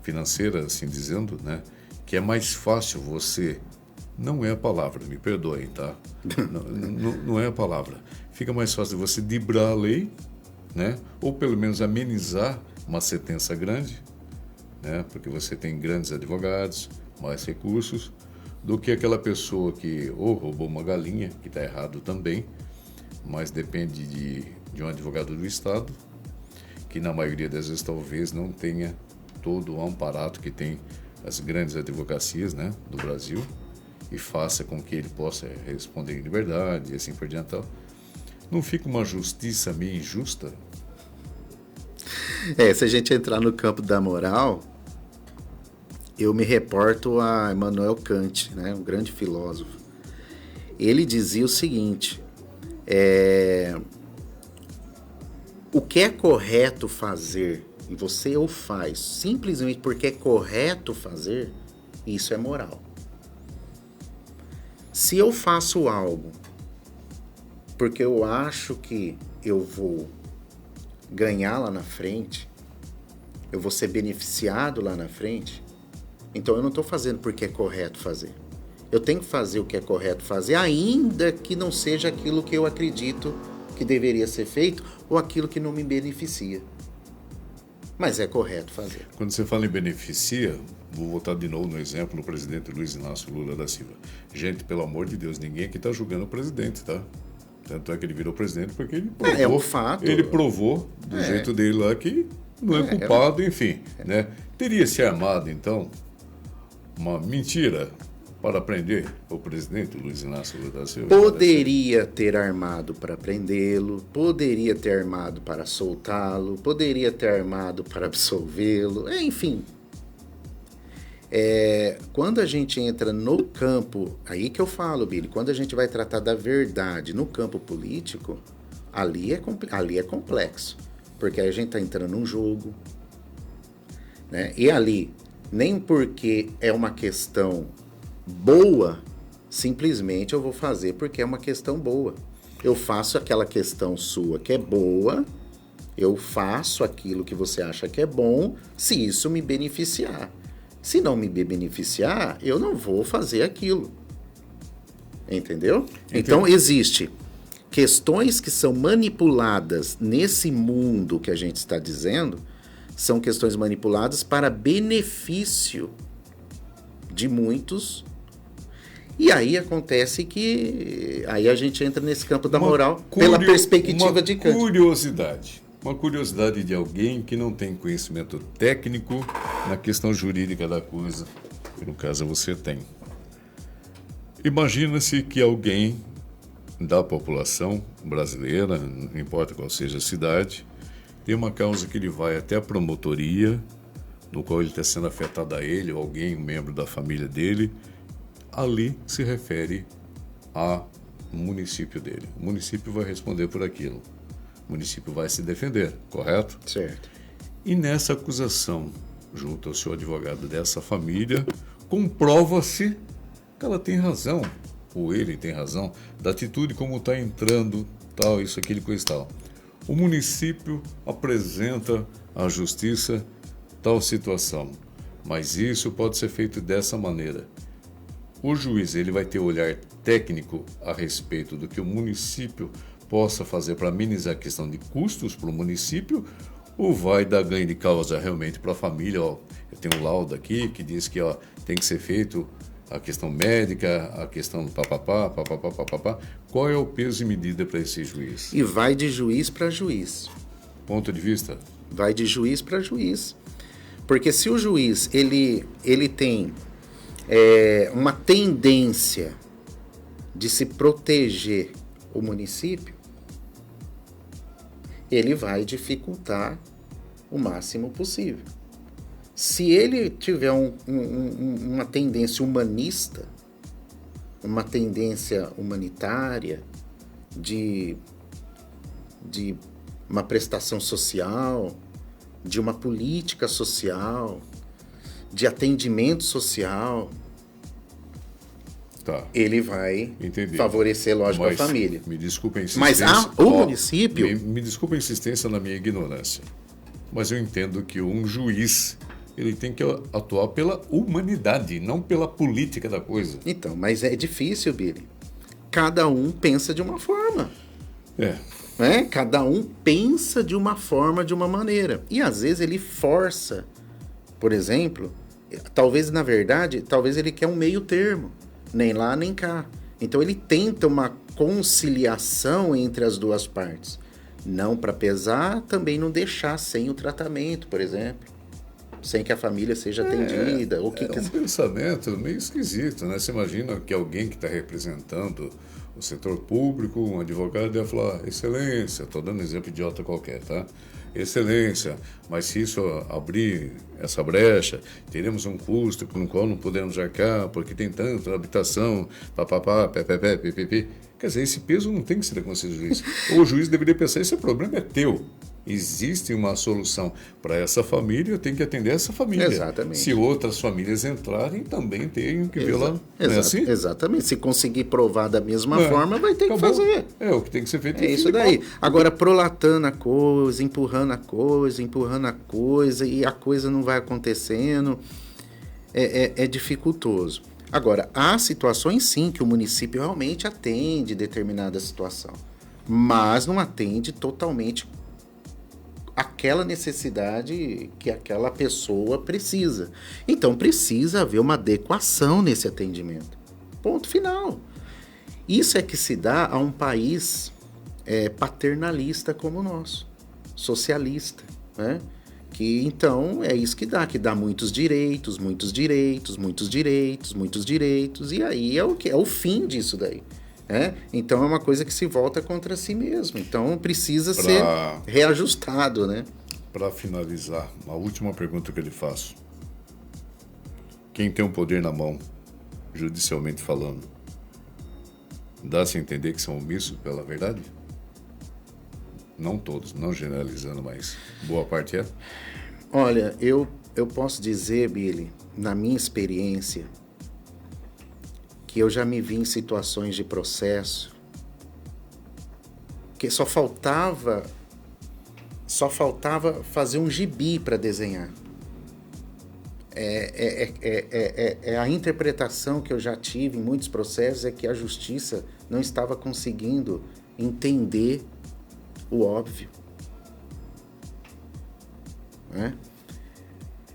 Financeira, assim dizendo, né? Que é mais fácil você... Não é a palavra, me perdoem, tá? Não é a palavra. Fica mais fácil você driblar a lei, né? Ou pelo menos amenizar uma sentença grande, né? Porque você tem grandes advogados, mais recursos, do que aquela pessoa que ou roubou uma galinha, que está errado também, mas depende de um advogado do Estado, que na maioria das vezes talvez não tenha todo o amparato que tem as grandes advocacias, né, do Brasil, e faça com que ele possa responder em liberdade e assim por diante. Não fica uma justiça meio injusta? Se a gente entrar no campo da moral, eu me reporto a Immanuel Kant, né, um grande filósofo. Ele dizia o seguinte, o que é correto fazer, e você o faz, simplesmente porque é correto fazer, isso é moral. Se eu faço algo porque eu acho que eu vou ganhar lá na frente, eu vou ser beneficiado lá na frente, então eu não estou fazendo porque é correto fazer. Eu tenho que fazer o que é correto fazer, ainda que não seja aquilo que eu acredito que deveria ser feito ou aquilo que não me beneficia. Mas é correto fazer. Quando você fala em beneficia, vou voltar de novo no exemplo do presidente Luiz Inácio Lula da Silva. Gente, pelo amor de Deus, ninguém aqui está julgando o presidente, tá? Tanto é que ele virou presidente porque ele provou. É um fato. Ele provou do jeito dele lá que não é culpado, enfim. Né? Teria se armado, então, uma mentira para prender o presidente Luiz Inácio Lula da Silva? Poderia ter armado para prendê-lo, poderia ter armado para soltá-lo, poderia ter armado para absolvê-lo, enfim. Quando a gente entra no campo, aí que eu falo, Billy, quando a gente vai tratar da verdade no campo político, ali é complexo, porque aí a gente está entrando num jogo, né? E ali, nem porque é uma questão boa, simplesmente eu vou fazer porque é uma questão boa. Eu faço aquela questão sua que é boa, eu faço aquilo que você acha que é bom, se isso me beneficiar. Se não me beneficiar, eu não vou fazer aquilo. Entendeu? Então, existe questões que são manipuladas nesse mundo que a gente está dizendo, são questões manipuladas para benefício de muitos. E aí acontece que aí a gente entra nesse campo da moral pela perspectiva de Kant. Uma curiosidade de alguém que não tem conhecimento técnico na questão jurídica da coisa, que no caso você tem. Imagina-se que alguém da população brasileira, não importa qual seja a cidade, tem uma causa que ele vai até a promotoria, no qual ele está sendo afetado a ele ou alguém, um membro da família dele. Ali se refere ao município dele. O município vai responder por aquilo. O município vai se defender, correto? Certo. E nessa acusação, junto ao seu advogado dessa família, comprova-se que ela tem razão, ou ele tem razão, da atitude como está entrando, tal, isso, aquilo, coisa e tal. O município apresenta à justiça tal situação, mas isso pode ser feito dessa maneira. O juiz ele vai ter olhar técnico a respeito do que o município possa fazer para amenizar a questão de custos para o município, ou vai dar ganho de causa realmente para a família? Ó, eu tenho um laudo aqui que diz que tem que ser feito a questão médica, a questão do papapá. Qual é o peso e medida para esse juiz? E vai de juiz para juiz. Ponto de vista? Vai de juiz para juiz. Porque se o juiz ele tem uma tendência de se proteger o município, ele vai dificultar o máximo possível. Se ele tiver uma tendência humanista, uma tendência humanitária, de uma prestação social, de uma política social, de atendimento social, Tá. ele vai Entendi. favorecer, lógico, Mas, a família. Me desculpa a Mas insistência. o município... Me desculpa a insistência na minha ignorância. Mas eu entendo que um juiz, ele tem que atuar pela humanidade, não pela política da coisa. Então, mas é difícil, Billy. Cada um pensa de uma forma. Né? Cada um pensa de uma forma, de uma maneira. E às vezes ele força, por exemplo, talvez na verdade, talvez ele quer um meio termo. Nem lá, nem cá. Então ele tenta uma conciliação entre as duas partes. Não para pesar, também não deixar sem o tratamento, por exemplo. Sem que a família seja atendida. Ou que um pensamento meio esquisito, né? Você imagina que alguém que está representando o setor público, um advogado, ia falar: excelência, estou dando um exemplo idiota qualquer, tá? Excelência, mas se isso abrir essa brecha, teremos um custo com o qual não podemos arcar, porque tem tanta habitação, papapá, pepepé, pipipi. Quer dizer, esse peso não tem que ser da consciência do juiz. O juiz deveria pensar: esse problema é teu. Existe uma solução para essa família, eu tenho que atender essa família. Exatamente. Se outras famílias entrarem, também tenho que vê-la. Não é assim? Exatamente. Se conseguir provar da mesma forma, vai ter Acabou. que fazer. É, o que tem que ser feito. É isso daí. Agora, prolatando a coisa, empurrando a coisa, e a coisa não vai acontecendo, é dificultoso. Agora, há situações sim que o município realmente atende determinada situação, mas não atende totalmente aquela necessidade que aquela pessoa precisa. Então, precisa haver uma adequação nesse atendimento. Ponto final. Isso é que se dá a um país paternalista como o nosso, socialista, né? Que então é isso que dá muitos direitos, e aí é o que é o fim disso daí. Então é uma coisa que se volta contra si mesmo. Então precisa ser reajustado, né? Para finalizar, uma última pergunta que eu lhe faço. Quem tem o poder na mão, judicialmente falando, dá-se a entender que são omissos pela verdade? Não todos, não generalizando, mas boa parte é? Olha, eu posso dizer, Billy, na minha experiência, que eu já me vi em situações de processo que só faltava fazer um gibi para desenhar. A interpretação que eu já tive em muitos processos é que a justiça não estava conseguindo entender o óbvio.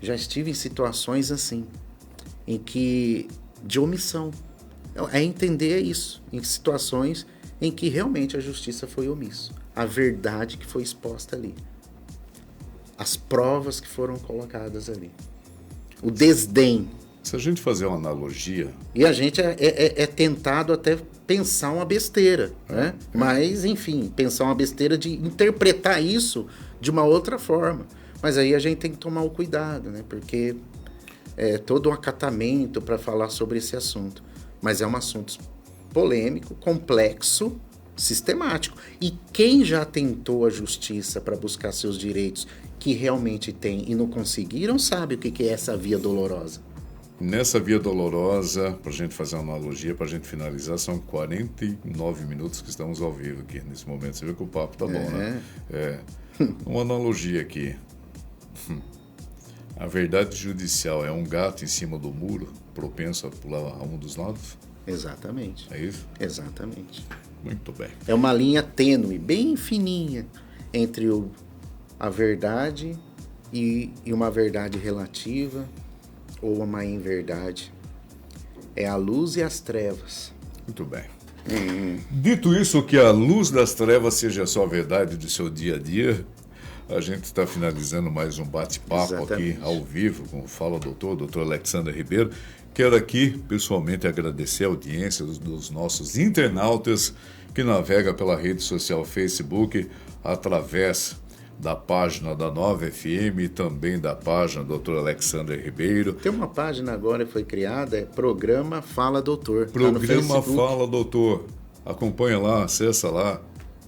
Já estive em situações assim, em que de omissão. É entender isso, em situações em que realmente a justiça foi omissa. A verdade que foi exposta ali. As provas que foram colocadas ali. O desdém. Se a gente fazer uma analogia... E a gente é tentado até pensar uma besteira, né? Mas, enfim, pensar uma besteira de interpretar isso de uma outra forma. Mas aí a gente tem que tomar o cuidado, né? Porque é todo um acatamento para falar sobre esse assunto. Mas é um assunto polêmico, complexo, sistemático. E quem já tentou a justiça para buscar seus direitos, que realmente tem e não conseguiram, sabe o que é essa via dolorosa. Nessa via dolorosa, para a gente fazer uma analogia, para a gente finalizar, são 49 minutos que estamos ao vivo aqui nesse momento. Você vê que o papo tá bom, né? Uma analogia aqui. A verdade judicial é um gato em cima do muro, propenso a pular a um dos lados? Exatamente. É isso? Exatamente. Muito bem. É uma linha tênue, bem fininha, entre a verdade e uma verdade relativa ou uma inverdade. É a luz e as trevas. Muito bem. Dito isso, que a luz das trevas seja só a verdade do seu dia a dia, A gente está finalizando mais um bate-papo aqui Exatamente. ao vivo com o Fala Doutor, Dr. Alexandre Ribeiro. Quero aqui pessoalmente agradecer a audiência dos nossos internautas que navegam pela rede social Facebook através da página da Nova FM e também da página do Dr. Alexandre Ribeiro. Tem uma página agora que foi criada, é Programa Fala Doutor. Tá no Programa Facebook. Fala Doutor. Acompanha lá, acessa lá,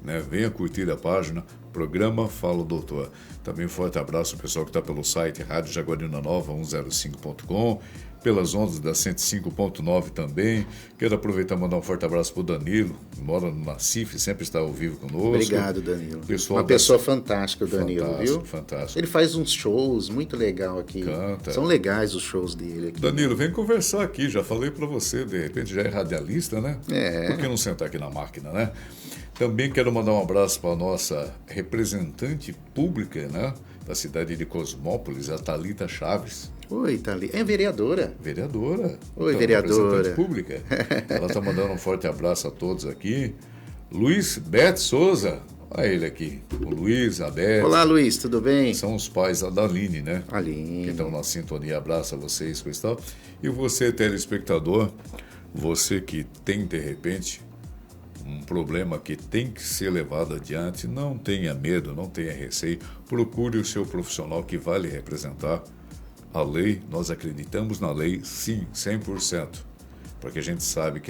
né? Venha curtir a página Programa Fala Doutor. Também um forte abraço ao pessoal que está pelo site Rádio Jaguariúna Nova 105.com, pelas ondas da 105.9 também. Quero aproveitar e mandar um forte abraço para o Danilo, que mora no Nacife, sempre está ao vivo conosco. Obrigado, Danilo. Pessoal Uma pessoa fantástica, o Danilo, fantástico, viu? fantástico. Ele faz uns shows muito legal aqui. Canta. São legais os shows dele aqui. Danilo, vem conversar aqui, já falei para você, de repente já é radialista, né? É. Por que não sentar aqui na máquina, né? Também quero mandar um abraço para a nossa representante pública, né? Da cidade de Cosmópolis, a Thalita Chaves. Oi, Thalita. É vereadora. Vereadora. Oi, Então, vereadora. representante pública. Ela está mandando um forte abraço a todos aqui. Luiz Beto Souza, olha ele aqui. O Luiz, a Beth. Olá, Luiz, tudo bem? São os pais da Aline, né? Aline. Que estão na sintonia. Abraço a vocês, coisa e tal. E você, telespectador, você que tem, de repente, um problema que tem que ser levado adiante, não tenha medo, não tenha receio. Procure o seu profissional que vai lhe representar. A lei, nós acreditamos na lei, sim, 100%. Porque a gente sabe que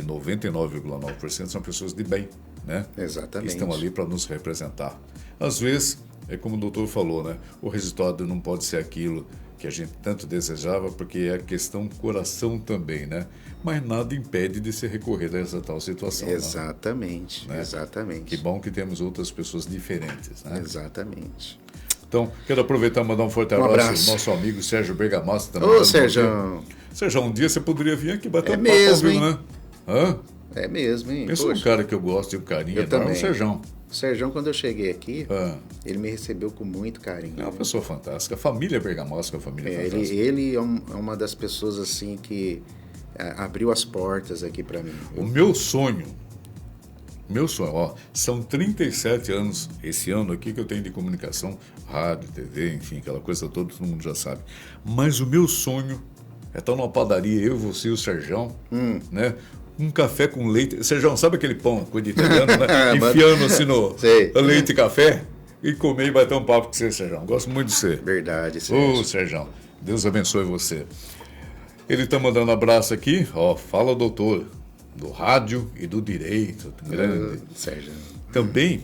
99,9% são pessoas de bem, né? Exatamente. Que estão ali para nos representar. Às vezes, é como o doutor falou, né? O resultado não pode ser aquilo que a gente tanto desejava, porque é questão coração também, né? Mas nada impede de se recorrer a essa tal situação. Exatamente, né? exatamente. Que bom que temos outras pessoas diferentes, né? Exatamente. Então, quero aproveitar e mandar um forte abraço abraço. ao nosso amigo Sérgio Bergamasco também. Ô, Sérgio. Sérgio, um dia você poderia vir aqui bater É um papo ao mesmo, vivo, hein? né? Hã? É mesmo, hein? Pensa um cara que eu gosto de um carinho Eu enorme, também. o Sérgio. O Sérgio, quando eu cheguei aqui, Ah. ele me recebeu com muito carinho. É uma pessoa fantástica. A família Bergamasco é uma família fantástica. Ele é uma das pessoas assim que abriu as portas aqui para mim. O meu sonho, ó, são 37 anos esse ano aqui que eu tenho de comunicação, rádio, TV, enfim, aquela coisa toda, todo mundo já sabe. Mas o meu sonho é estar numa padaria, eu, você e o Serjão, né? Um café com leite. Serjão, sabe aquele pão de italiano, né? Enfiando assim no Sei. leite e café e comer e bater um papo com você, Serjão. Gosto muito de você. Verdade, Ô, Sérgio. Serjão, Deus abençoe você. Ele está mandando abraço aqui, ó, fala doutor, do rádio e do direito, grande. Sérgio. Também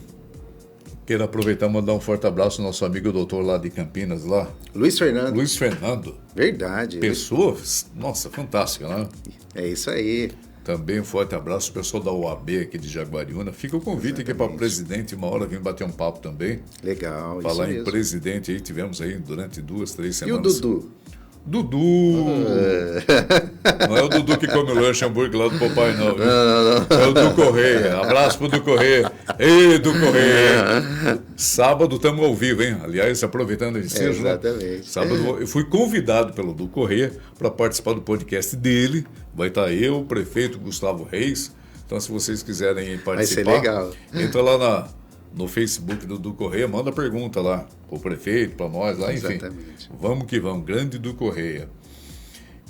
quero aproveitar e mandar um forte abraço ao nosso amigo doutor lá de Campinas, lá, Luiz Fernando. Luiz Fernando. Verdade. Pessoa, nossa, fantástica, né? É isso aí. Também um forte abraço ao pessoal da UAB aqui de Jaguariúna. Fica o convite aqui para o presidente, uma hora vir bater um papo também. Legal, Falar isso em mesmo. presidente aí, tivemos aí durante 2, 3 E o semanas. Dudu? Dudu! Não é o Dudu que come o lanche hambúrguer lá do papai, não. Viu? É o Du Correia. Abraço pro Du Correia. Ei, Du Correia! Sábado estamos ao vivo, hein? Aliás, aproveitando esse ensejo, né? Exatamente. Sábado eu fui convidado pelo Du Correia para participar do podcast dele. Vai estar eu, o prefeito Gustavo Reis. Então, se vocês quiserem participar, ser legal. entra lá no Facebook do Du Correia, manda pergunta lá pro prefeito, para nós lá, enfim. Exatamente. Vamos que vamos, grande Du Correia.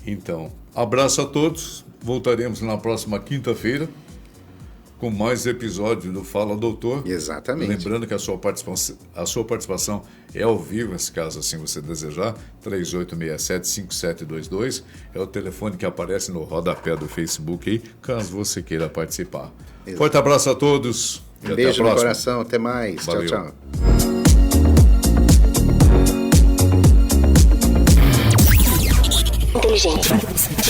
Então, abraço a todos. Voltaremos na próxima quinta-feira com mais episódio do Fala Doutor. Exatamente. Lembrando que a sua participação é ao vivo, nesse caso assim você desejar, 3867-5722 é o telefone que aparece no rodapé do Facebook aí, caso você queira participar. Exato. Forte abraço a todos e até a Beijo no próxima. coração, até mais. Valeu. Tchau, tchau. Inteligente.